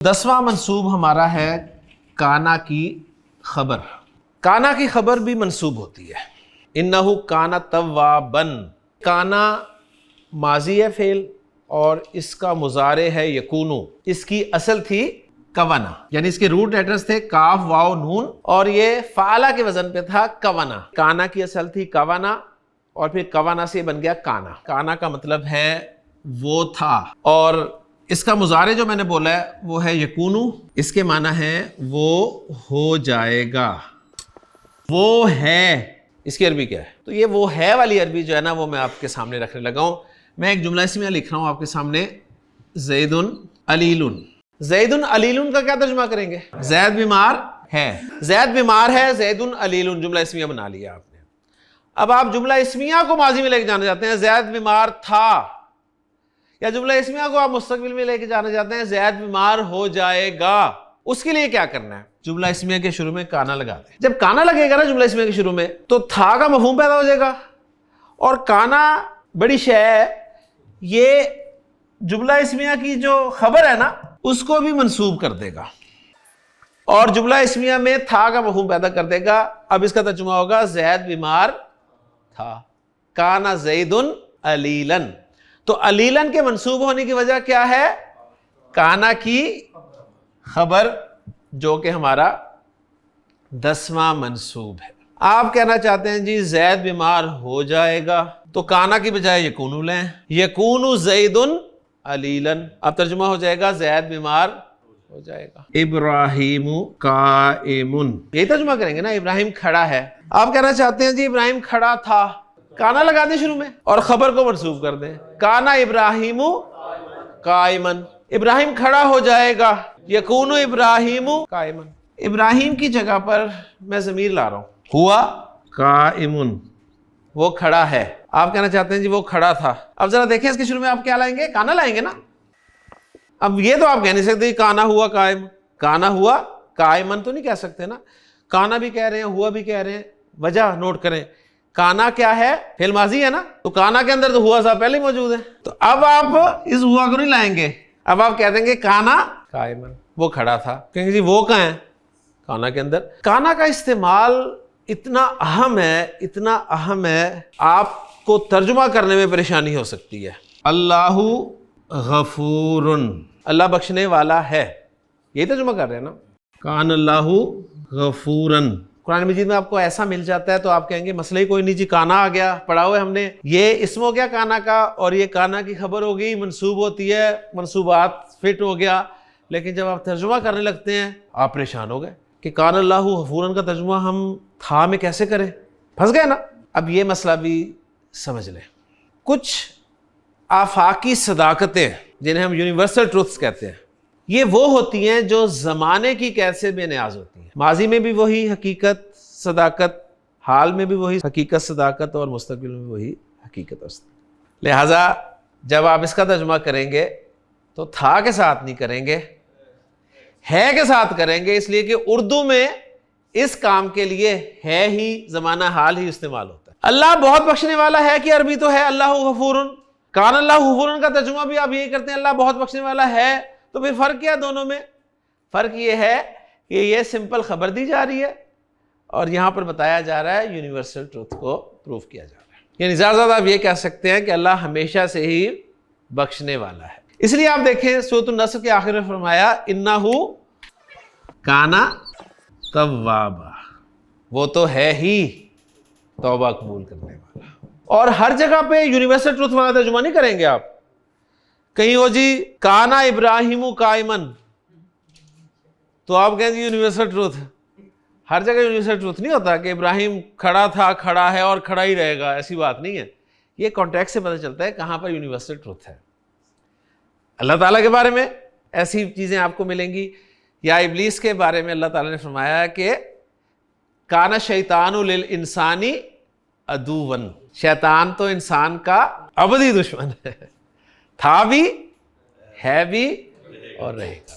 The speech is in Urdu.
10واں منصوب ہمارا ہے کانا کی خبر۔ کانا کی خبر بھی منصوب ہوتی ہے۔ انہو کانا توابن، کانا ماضی ہے فعل اور اس کا مضارع ہے یکونو، اس کی اصل تھی کوانا، یعنی اس کے روٹ لیٹرز تھے کاف واو نون اور یہ فعلا کے وزن پہ تھا کوانا۔ کانا کی اصل تھی کوانا اور پھر کوانا سے بن گیا کانا۔ کانا کا مطلب ہے وہ تھا، اور اس کا مضارع جو میں نے بولا ہے وہ ہے یکونو، اس کے معنی ہے وہ ہو جائے گا، وہ ہے۔ اس کی عربی کیا ہے؟ تو یہ وہ ہے والی عربی جو ہے نا وہ میں آپ کے سامنے رکھنے لگا ہوں۔ میں ایک جملہ اسمیہ لکھ رہا ہوں آپ کے سامنے، زید علیل۔ زید علیل کا کیا ترجمہ کریں گے؟ زید بیمار ہے، زید بیمار ہے، زید علیل، جملہ اسمیہ بنا لیا آپ نے۔ اب آپ جملہ اسمیہ کو ماضی میں لے کے جانا چاہتے ہیں، زید بیمار تھا، یا جملہ اسمیہ کو آپ مستقبل میں لے کے جانا چاہتے ہیں، زید بیمار ہو جائے گا۔ اس کے لیے کیا کرنا ہے؟ جملہ اسمیہ کے شروع میں کانا لگا دیں۔ جب کانا لگے گا نا جملہ اسمیہ کے شروع میں تو تھا کا مفہوم پیدا ہو جائے گا، اور کانا بڑی شے ہے، یہ جملہ اسمیہ کی جو خبر ہے نا اس کو بھی منسوب کر دے گا، اور جملہ اسمیہ میں تھا کا مفہوم پیدا کر دے گا۔ اب اس کا ترجمہ ہوگا زید بیمار تھا، کانا زید علیلن۔ تو علیلن کے منسوب ہونے کی وجہ کیا ہے؟ کانا کی خبر، جو کہ ہمارا 10واں منصوب ہے۔ آپ کہنا چاہتے ہیں جی زید بیمار ہو جائے گا، تو کانا کی بجائے یکونو لیں، یکونو زید علیلن، اب ترجمہ ہو جائے گا زید بیمار ہو جائے گا۔ ابراہیم قائم، یہی ترجمہ کریں گے نا، ابراہیم کھڑا ہے۔ آپ کہنا چاہتے ہیں جی ابراہیم کھڑا تھا، کانا لگا دیں شروع میں اور خبر کو منسوب کر دیں، کانا ابراہیم قائمن، ابراہیم کھڑا ہو جائے گا، یکون ابراہیم قائمن۔ ابراہیم کی جگہ پر میں ضمیر لا رہا ہوں، ہوا قائمن، وہ کھڑا ہے۔ آپ کہنا چاہتے ہیں جی وہ کھڑا تھا، اب ذرا دیکھیں اس کے شروع میں آپ کیا لائیں گے؟ کانا لائیں گے نا۔ اب یہ تو آپ کہہ نہیں سکتے کانا ہوا قائم، کانا ہوا قائمن تو نہیں کہہ سکتے نا، کانا بھی کہہ رہے ہیں، ہوا بھی کہہ رہے ہیں۔ وجہ نوٹ کریں، کانا کیا ہے؟ فعل ماضی ہے نا، تو کانا کے اندر تو ہوا صاحب پہلے ہی موجود ہے، تو اب آپ اس ہوا کو نہیں لائیں گے، اب آپ کہہ دیں گے کانا قائمن، وہ کھڑا تھا۔ کہیں گے جی وہ کہاں ہے؟ کانا کے اندر۔ کانا کا استعمال اتنا اہم ہے، اتنا اہم ہے، آپ کو ترجمہ کرنے میں پریشانی ہو سکتی ہے۔ اللہ غفور، اللہ بخشنے والا ہے، یہی ترجمہ کر رہے ہیں نا، کان اللہ غفورن۔ قرآن مجید میں آپ کو ایسا مل جاتا ہے تو آپ کہیں گے مسئلہ ہی کوئی نہیں جی، کانا آ گیا، پڑھا ہوا ہے ہم نے، یہ اسم ہو گیا کانا کا، اور یہ کانا کی خبر ہو گئی، منصوب ہوتی ہے، منصوبات فٹ ہو گیا۔ لیکن جب آپ ترجمہ کرنے لگتے ہیں آپ پریشان ہو گئے کہ کان اللہ غفورن کا ترجمہ ہم تھا میں کیسے کریں، پھنس گئے نا۔ اب یہ مسئلہ بھی سمجھ لیں، کچھ آفاقی صداقتیں جنہیں ہم یونیورسل ٹروتھس کہتے ہیں، یہ وہ ہوتی ہیں جو زمانے کی قید سے بے نیاز ہوتی ہیں۔ ماضی میں بھی وہی حقیقت صداقت، حال میں بھی وہی حقیقت صداقت، اور مستقبل میں بھی وہی حقیقت اور صداقت۔ لہٰذا جب آپ اس کا ترجمہ کریں گے تو تھا کے ساتھ نہیں کریں گے، ہے کے ساتھ کریں گے، اس لیے کہ اردو میں اس کام کے لیے ہے ہی زمانہ حال ہی استعمال ہوتا ہے۔ اللہ بہت بخشنے والا ہے کہ عربی تو ہے اللہ غفورن، کان اللہ غفورن کا ترجمہ بھی آپ یہی کرتے ہیں اللہ بہت بخشنے والا ہے، تو پھر فرق کیا دونوں میں؟ فرق یہ ہے کہ یہ سمپل خبر دی جا رہی ہے اور یہاں پر بتایا جا رہا ہے یونیورسل ٹروتھ کو پروف کیا جا رہا ہے، یعنی زیادہ زیادہ آپ یہ کہہ سکتے ہیں کہ اللہ ہمیشہ سے ہی بخشنے والا ہے۔ اس لیے آپ دیکھیں سورۃ النصر کے آخر میں فرمایا انہو کانا توابا، وہ تو ہے ہی توبہ قبول کرنے والا۔ اور ہر جگہ پہ یونیورسل ٹروتھ والا ترجمہ نہیں کریں گے آپ، کہیں ہو جی کانا ابراہیم قائمن تو آپ کہیں گے یونیورسل ٹروتھ، ہر جگہ یونیورسل ٹروتھ نہیں ہوتا کہ ابراہیم کھڑا تھا، کھڑا ہے اور کھڑا ہی رہے گا، ایسی بات نہیں ہے۔ یہ کانٹیکسٹ سے پتہ چلتا ہے کہاں پر یونیورسل ٹروتھ ہے۔ اللہ تعالیٰ کے بارے میں ایسی چیزیں آپ کو ملیں گی، یا ابلیس کے بارے میں اللہ تعالیٰ نے فرمایا کہ کانا شیطان للانسانی عدوًا، شیطان تو انسان کا ابدی دشمن ہے، تھا بھی، ہے بھی اور رہے گا۔